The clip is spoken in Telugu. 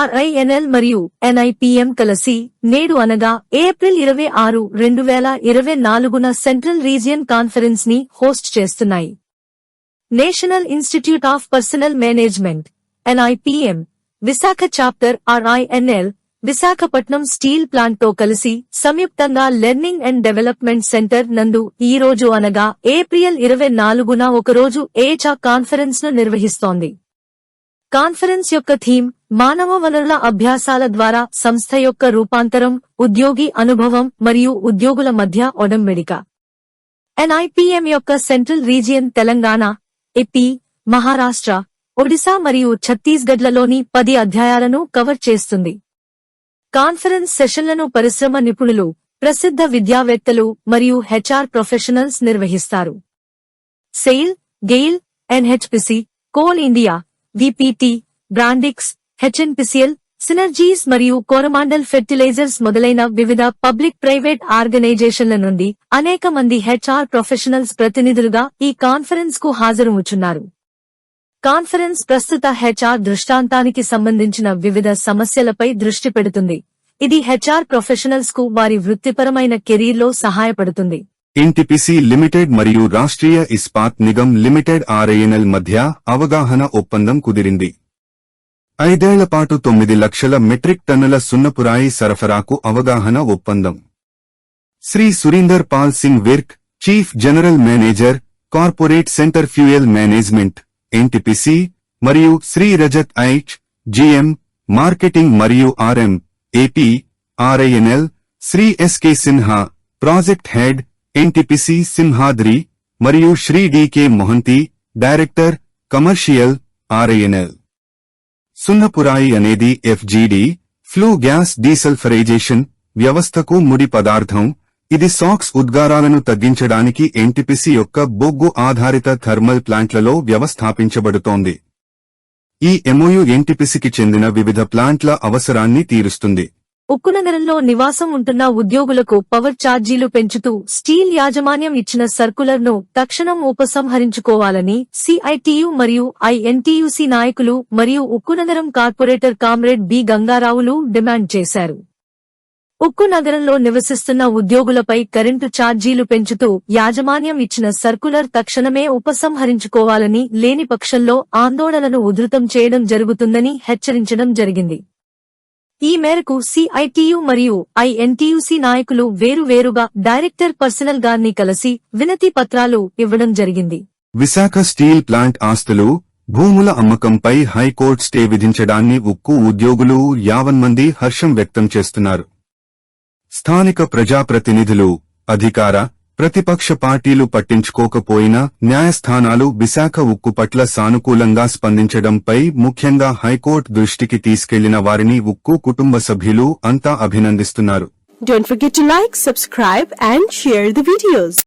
RINL మరియు NIPM కలిసి నేడు అనగా ఏప్రిల్ 26, 2024న సెంట్రల్ రీజియన్ కాన్ఫరెన్స్ ని హోస్ట్ చేస్తున్నాయి. National institute of personal management NIPM, Visakha chapter RINL, Visakhapatnam steel plant తో కలిసి సంయుక్తంగా లెర్నింగ్ అండ్ డెవలప్మెంట్ సెంటర్ నందు ఈ రోజు అనగా ఏప్రిల్ 24న ఒకరోజు ఏచా కాన్ఫరెన్స్ ను నిర్వహిస్తోంది. కాన్ఫరెన్స్ యొక్క థీమ్ మానవ వనరుల అభ్యాసాల ద్వారా సంస్థ యొక్క రూపాంతరం, ఉద్యోగి అనుభవం మరియు ఉద్యోగుల మధ్య ఒడంబడిక. NIPM యొక్క central region Telangana, AP, Maharashtra, Odisha మరియు ఛత్తీస్గఢ్లలోని 10 అధ్యాయాలను కవర్ చేస్తుంది. కాన్ఫరెన్స్ సెషన్లను పరిశ్రమ నిపుణులు, ప్రసిద్ధ విద్యావేత్తలు మరియు HR ప్రొఫెషనల్స్ నిర్వహిస్తారు. SAIL, GAIL, NHPC, coal India, VPT, Brandix, HNPCL, synergies మరియు కోరమాండల్ ఫెర్టిలైజర్స్ మొదలైన వివిధ పబ్లిక్ ప్రైవేట్ ఆర్గనైజేషన్ల నుండి అనేక మంది HR ప్రొఫెషనల్స్ ప్రతినిధులుగా ఈ కాన్ఫరెన్స్ కు హాజరవుతున్నారు. కాన్ఫరెన్స్ ప్రస్తుత HR దృష్టాంతానికి సంబంధించిన వివిధ సమస్యలపై దృష్టి పెడుతుంది. ఇది HR ప్రొఫెషనల్స్ కు వారి వృత్తిపరమైన కెరీర్లో సహాయపడుతుంది. NTPC లిమిటెడ్ మరియు రాష్ట్రీయ ఇస్పాత్ నిగమ్ లిమిటెడ్ RINL మధ్య అవగాహన ఒప్పందం కుదిరింది. 5 ఏళ్ల పాటు 9 లక్షల మెట్రిక్ టన్నుల సున్నపురాయి సరఫరాకు అవగాహన ఒప్పందం. Shri Surinder Pal Singh Virk, chief general manager, corporate centre fuel management, NTPC, మరియు శ్రీ రజత్ ఐచ్, GM, మార్కెటింగ్ మరియు RM, AP, RINL, Shri SK Sinha, project head, NTPC Simhadri, మరియు Shri DK Mohanty, director, commercial, RINL. సున్నపురాయి అనేది FGD, ఫ్లూ గ్యాస్ డీసల్ఫరైజేషన్ వ్యవస్థకు ముడి పదార్థం. ఇది సాక్స్ ఉద్గారాలను తగ్గించడానికి NTPC యొక్క బొగ్గు ఆధారిత థర్మల్ ప్లాంట్లలో వ్యవస్థాపించబడుతోంది. ఈ MOU NTPCకి చెందిన వివిధ ప్లాంట్ల అవసరాన్ని తీరుస్తుంది. ఉక్కునగరంలో నివాసం ఉంటున్న ఉద్యోగులకు పవర్ ఛార్జీలు పెంచుతూ స్టీల్ యాజమాన్యం ఇచ్చిన సర్కులర్ ను తక్షణం ఉపసంహరించుకోవాలని CITU మరియు INTUC నాయకులు మరియు ఉక్కునగరం కార్పొరేటర్ కామ్రేడ్ B గంగారావులు డిమాండ్ చేశారు. ఉక్కు నగరంలో నివసిస్తున్న ఉద్యోగులపై కరెంటు ఛార్జీలు పెంచుతూ యాజమాన్యం ఇచ్చిన సర్కులర్ తక్షణమే ఉపసంహరించుకోవాలని, లేని పక్షంలో ఆందోళనను ఉధృతం చేయడం జరుగుతుందని హెచ్చరించడం జరిగింది. ఈ మేరకు CITU మరియు INTUC నాయకులు వేరువేరుగా డైరెక్టర్ పర్సనల్ గారిని కలిసి వినతి పత్రాలు ఇవ్వడం జరిగింది. విశాఖ స్టీల్ ప్లాంట్ ఆస్తులు, భూముల అమ్మకంపై హైకోర్టు స్టే విధించడాన్ని ఉక్కు ఉద్యోగులు 50 మంది హర్షం వ్యక్తం చేస్తున్నారు. స్థానిక ప్రజాప్రతినిధులు, అధికార, ప్రతిపక్ష పార్టీలు పట్టించుకోకపోయినా న్యాయస్థానాలు విశాఖ ఉక్కు పట్ల సానుకూలంగా స్పందించడంపై ముఖ్యంగా హైకోర్టు దృష్టికి తీసుకెళ్లిన వారిని ఉక్కు కుటుంబ సభ్యులు అంతా అభినందిస్తున్నారు. Don't forget to like, subscribe and share the videos.